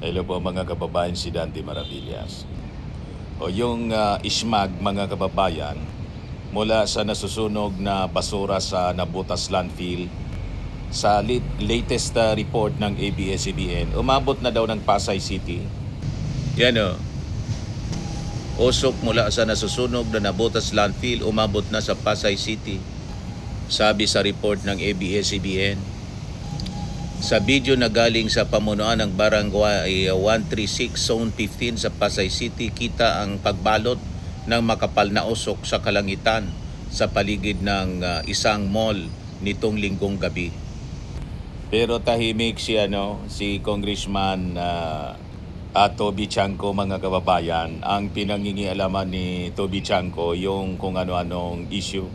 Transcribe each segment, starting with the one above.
Hello po mga kababayan, si Dante Maravillas. O yung ismag mga kababayan, mula sa nasusunog na basura sa Nabutas landfill, sa latest report ng ABS-CBN, umabot na daw ng Pasay City. Yan o, usok mula sa nasusunog na Nabutas landfill, umabot na sa Pasay City. Sabi sa report ng ABS-CBN. Sa video na galing sa pamunuan ng Barangay 136 Zone 15 sa Pasay City, kita ang pagbalot ng makapal na usok sa kalangitan sa paligid ng isang mall nitong linggong gabi. Pero tahimik si Congressman Toby Chanco mga kababayan. Ang pinangingialaman ni Toby Chanco yung kung ano-anong issue,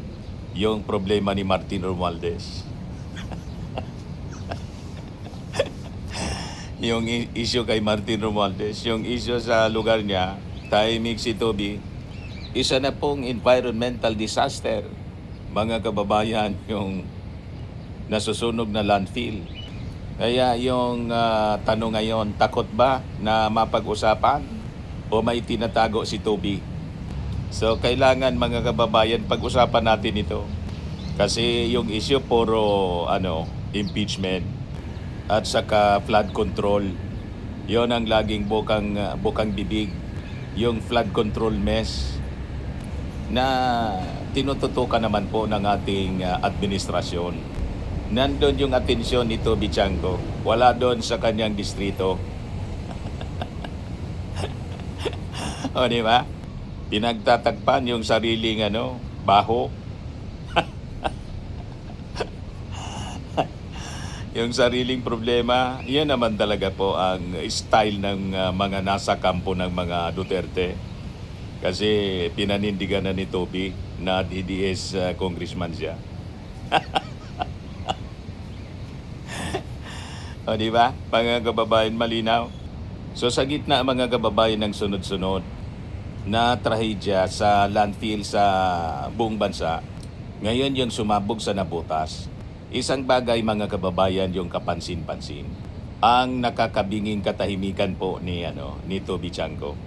yung problema ni Martin Romualdez. Yung issue kay Martin Romualdez, yung issue sa lugar niya, tahimik si Toby. Isa na pong environmental disaster, mga kababayan, yung nasusunog na landfill. Kaya yung tanong ngayon, takot ba na mapag-usapan o may tinatago si Toby? So kailangan mga kababayan pag-usapan natin ito. Kasi yung issue puro impeachment at saka flood control. Yon ang laging bukang bibig, yung flood control mess na tinututukan naman po ng ating administrasyon. Nandun yung atensyon ni Toby Chanco, wala doon sa kanyang distrito. O di ba? Pinagtatagpan yung sariling baho. Yung sariling problema, yan naman talaga po ang style ng mga nasa kampo ng mga Duterte. Kasi pinanindigan na ni Toby na DDS congressman siya. O di ba? Mga kababayan, malinaw. So sa gitna mga kababayan ng sunod-sunod na trahedya sa landfill sa buong bansa, ngayon yung sumabog sa Nabutas. Isang bagay mga kababayan yung kapansin-pansin. Ang nakakabinging katahimikan po ni Toby Chanco.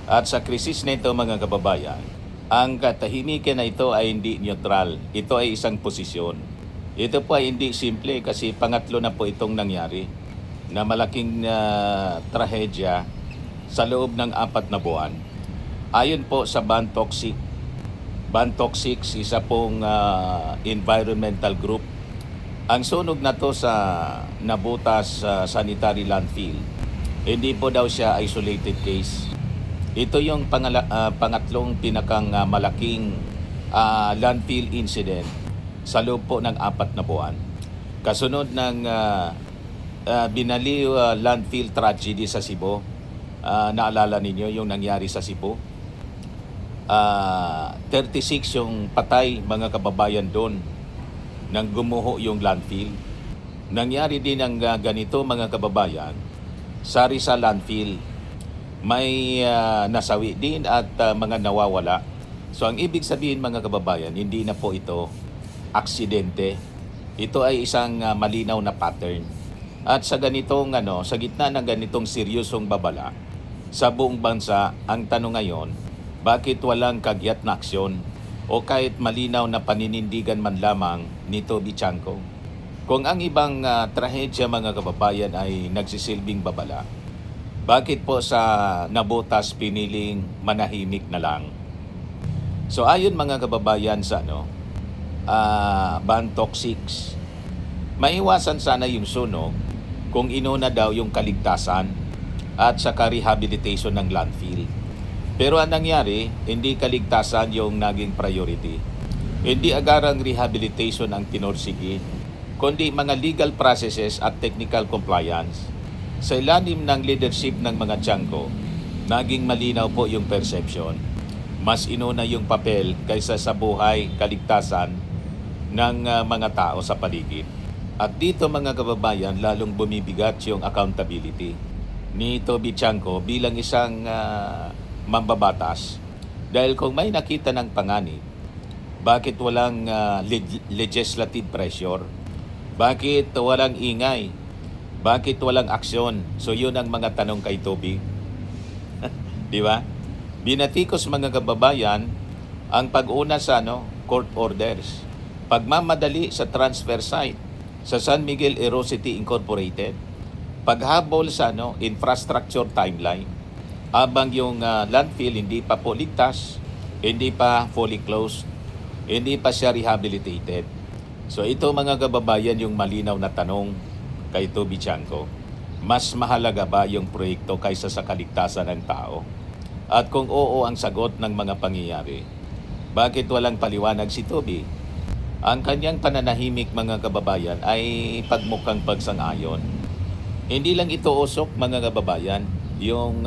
At sa krisis nito mga kababayan, ang katahimikan na ito ay hindi neutral. Ito ay isang posisyon. Ito po ay hindi simple kasi pangatlo na po itong nangyari na malaking trahedya sa loob ng 4 na buwan. Ayon po sa Bantoxic, isa pong environmental group. Ang sunog na to sa Nabutas sanitary landfill, hindi po daw siya isolated case. Ito yung pangatlong pinakang malaking landfill incident sa loob po ng 4 na buwan. Kasunod ng Binaliw landfill tragedy sa Cebu. Naalala ninyo yung nangyari sa Cebu? 36 yung patay mga kababayan doon nang gumuho yung landfill. Nangyari din ang ganito mga kababayan sa Rizal landfill. May nasawi din at mga nawawala. So ang ibig sabihin mga kababayan, hindi na po ito aksidente. Ito ay isang malinaw na pattern. At sa ganitong sa gitna ng ganitong seryosong babala sa buong bansa, ang tanong ngayon, bakit walang kagyat na aksyon o kahit malinaw na paninindigan man lamang ni Toby Chanco? Kung ang ibang trahedya mga kababayan ay nagsisilbing babala, bakit po sa Nabutas piniling manahimik na lang? So ayon mga kababayan sa Bantoxic, maiwasan sana yung sunog kung inuna daw yung kaligtasan at saka rehabilitation ng landfill. Pero ang nangyari, hindi kaligtasan yung naging priority. Hindi agarang rehabilitation ang tinursigi, kundi mga legal processes at technical compliance. Sa ilalim ng leadership ng mga Chanco, naging malinaw po yung perception. Mas inuna yung papel kaysa sa buhay, kaligtasan ng mga tao sa paligid. At dito mga kababayan, lalong bumibigat yung accountability ni Toby Chanco bilang isang mambabatas. Dahil kung may nakita ng panganib, bakit walang legislative pressure? Bakit walang ingay? Bakit walang aksyon? So yun ang mga tanong kay Toby. Di ba? Binatikos mga kababayan ang pag-una sa court orders. Pagmamadali sa transfer site sa San Miguel Aerocity Incorporated. Paghabol sa infrastructure timeline. Abang yung landfill hindi pa po ligtas, hindi pa fully closed, hindi pa siya rehabilitated. So ito mga kababayan yung malinaw na tanong kay Toby Chanco. Mas mahalaga ba yung proyekto kaysa sa kaligtasan ng tao? At kung oo ang sagot ng mga pangyayari, bakit walang paliwanag si Toby? Ang kanyang pananahimik mga kababayan ay pagmukhang pagsang-ayon. Hindi lang ito usok mga kababayan, yung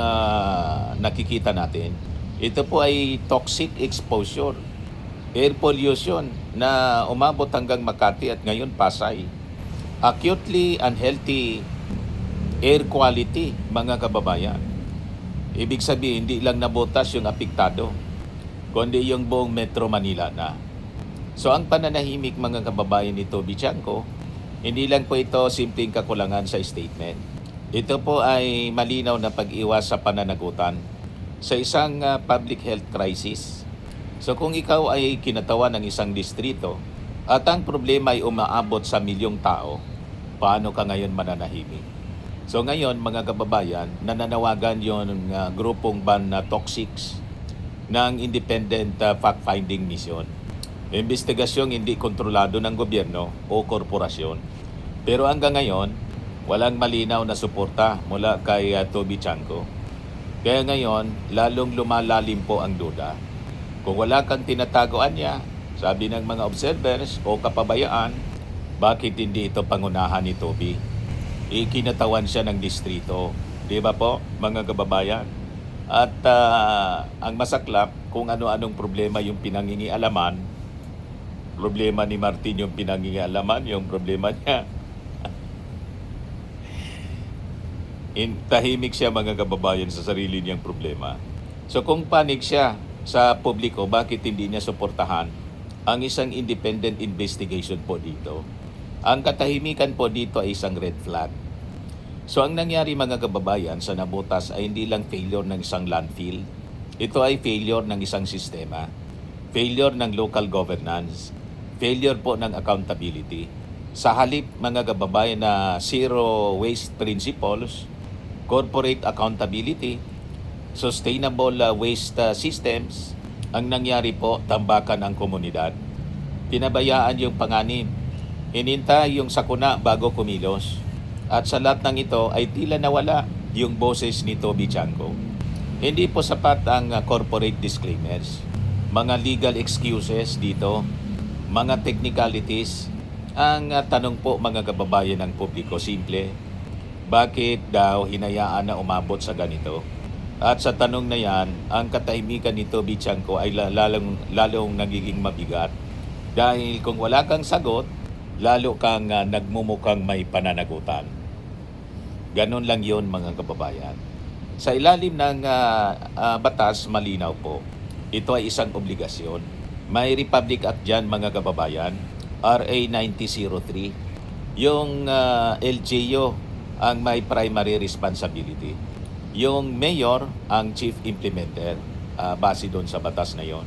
nakikita natin. Ito po ay toxic exposure, air pollution na umabot hanggang Makati at ngayon Pasay. Acutely unhealthy air quality mga kababayan. Ibig sabihin, hindi lang nabotas yung apektado, kundi yung buong Metro Manila na. So ang pananahimik mga kababayan ni Toby Chanco, hindi lang po ito simpleng kakulangan sa statement. Ito po ay malinaw na pag-iwas sa pananagutan sa isang public health crisis. So kung ikaw ay kinatawan ng isang distrito at ang problema ay umaabot sa milyong tao, paano ka ngayon mananahimik? So ngayon mga kababayan, nananawagan yung grupong ban na Toxics ng Independent Fact-Finding Mission. Investigasyong hindi kontrolado ng gobyerno o korporasyon. Pero hanggang ngayon, walang malinaw na suporta mula kay Toby Chanco. Kaya ngayon, lalong lumalalim po ang duda. Kung wala kang tinatagoan niya, sabi ng mga observers o kapabayaan, bakit hindi ito pangunahan ni Toby? Ikinatawan siya ng distrito. Di ba po, mga kababayan? At ang masaklap, kung ano-anong problema yung pinangingialaman, problema ni Martin yung pinangingialaman, yung problema niya. Tahimik siya mga kababayan sa sarili niyang problema. So kung panig siya sa publiko, bakit hindi niya suportahan ang isang independent investigation po dito? Ang katahimikan po dito ay isang red flag. So ang nangyari mga kababayan sa nabutas ay hindi lang failure ng isang landfill. Ito ay failure ng isang sistema. Failure ng local governance. Failure po ng accountability. Sa halip mga kababayan na zero waste principles, corporate accountability, sustainable waste systems, ang nangyari po tambakan ang komunidad. Pinabayaan yung panganib. Hinintay yung sakuna bago kumilos. At sa lahat ng ito ay tila nawala yung boses ni Toby Chanco. Hindi po sapat ang corporate disclaimers, mga legal excuses dito, mga technicalities. Ang tanong po mga kababayan ng publiko, simple, bakit daw hinayaan na umabot sa ganito? At sa tanong na yan, ang katahimikan ni Toby Chanco ay lalong nagiging mabigat. Dahil kung wala kang sagot, lalo kang nagmumukhang may pananagutan. Ganon lang yon mga kababayan. Sa ilalim ng batas, malinaw po. Ito ay isang obligasyon. May Republic Act dyan mga kababayan, RA 9003. Yung LGU ang may primary responsibility. Yung mayor ang chief implementer, base doon sa batas na yon.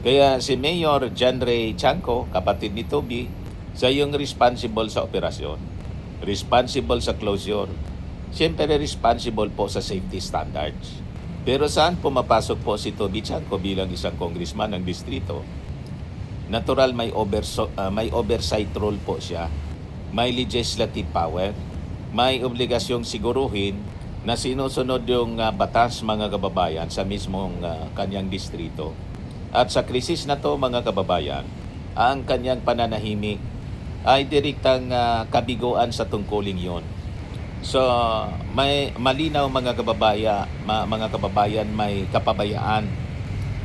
Kaya si Mayor John Ray Chanco, kapatid ni Toby, siya yung responsible sa operasyon, responsible sa closure, siyempre responsible po sa safety standards. Pero saan pumapasok po si Toby Chanco bilang isang congressman ng distrito? Natural may oversight role po siya, may legislative power, may obligasyong siguruhin na sinusunod yung batas mga kababayan sa mismong kanyang distrito. At sa krisis na to mga kababayan, ang kanyang pananahimik ay direktang kabiguan sa tungkuling yon. So, may malinaw mga kababayan, may kapabayaan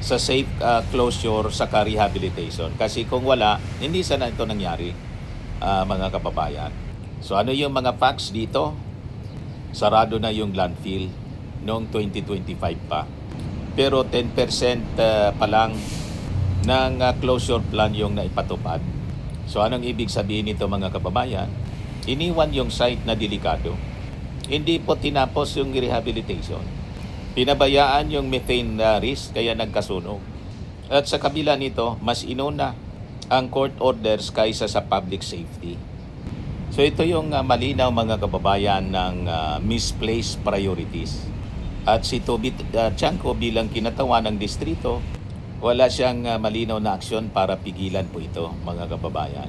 sa safe closure sa rehabilitation. Kasi kung wala, hindi sana ito nangyari, mga kababayan. So, ano yung mga facts dito? Sarado na yung landfill noong 2025 pa. Pero 10% pa lang ng closure plan yung naipatupad. So anong ibig sabihin nito mga kababayan? iniwan yung site na delikado. Hindi po tinapos yung rehabilitation. Pinabayaan yung methane risk kaya nagkasunog. At sa kabila nito, mas inuna ang court orders kaysa sa public safety. So ito yung malinaw mga kababayan ng misplaced priorities. At si Toby Chanco bilang kinatawan ng distrito, wala siyang malinaw na aksyon para pigilan po ito mga kababayan.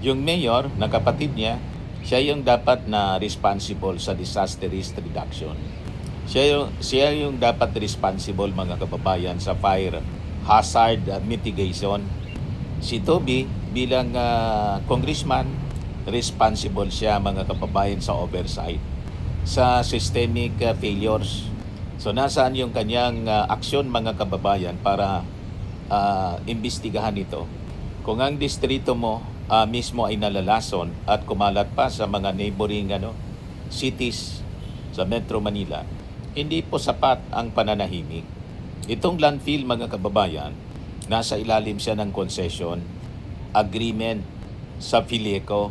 Yung mayor na kapatid niya, siya yung dapat na responsible sa disaster risk reduction. Siya yung dapat responsible mga kababayan sa fire hazard mitigation. Si Toby bilang congressman, responsible siya mga kababayan sa oversight sa systemic failures. So nasaan yung kanyang aksyon mga kababayan para imbestigahan ito? Kung ang distrito mo mismo ay nalalason at kumalat pa sa mga neighboring cities sa Metro Manila, hindi po sapat ang pananahimik. Itong landfill mga kababayan, nasa ilalim siya ng concession agreement sa Fileco.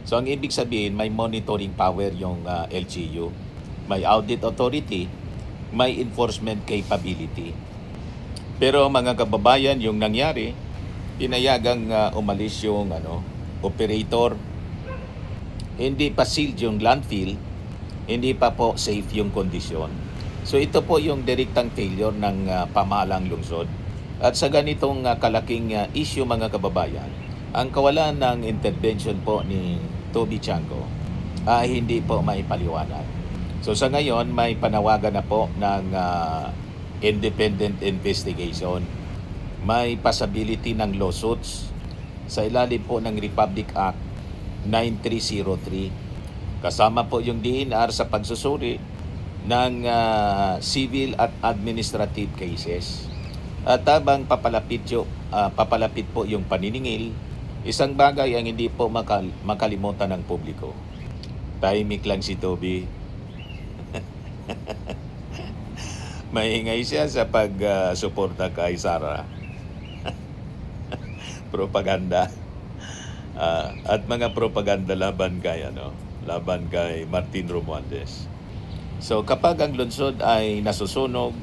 So ang ibig sabihin, may monitoring power yung LGU, may audit authority, may enforcement capability. Pero mga kababayan, yung nangyari, pinayagang umalis yung operator, hindi pa sealed yung landfill, hindi pa po safe yung kondisyon. So ito po yung direktang failure ng pamahalang lungsod. At sa ganitong kalaking issue mga kababayan, ang kawalan ng intervention po ni Toby Chanco ay hindi po maipaliwanag. So sa ngayon, may panawagan na po ng independent investigation. May possibility ng lawsuits sa ilalim po ng Republic Act 9303. Kasama po yung DNR sa pagsusuri ng civil at administrative cases. At habang papalapit po yung paniningil, isang bagay ang hindi po makalimutan ng publiko. Tahimik lang si Toby. Maingay siya sa pag-suporta kay Sara. Propaganda. At mga propaganda laban kay Martin Romualdez. So kapag ang lungsod ay nasusunog,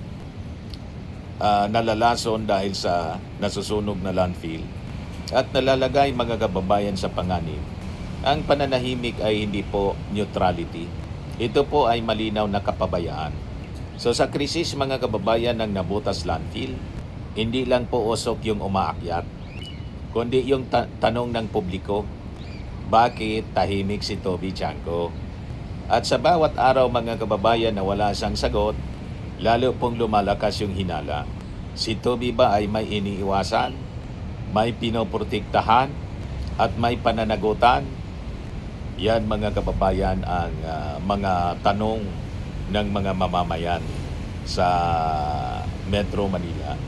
nalalason dahil sa nasusunog na landfill at nalalagay mga kababayan sa panganib, ang pananahimik ay hindi po neutrality. Ito po ay malinaw na kapabayaan. So sa krisis mga kababayan ng Nabutas landfill, hindi lang po usok yung umaakyat, kundi yung tanong ng publiko, bakit tahimik si Toby Chanco? At sa bawat araw mga kababayan na wala siyang sagot, lalo pong lumalakas yung hinala. Si Toby ba ay may iniiwasan, may pinoprotektahan, at may pananagutan? Yan mga kababayan ang mga tanong ng mga mamamayan sa Metro Manila.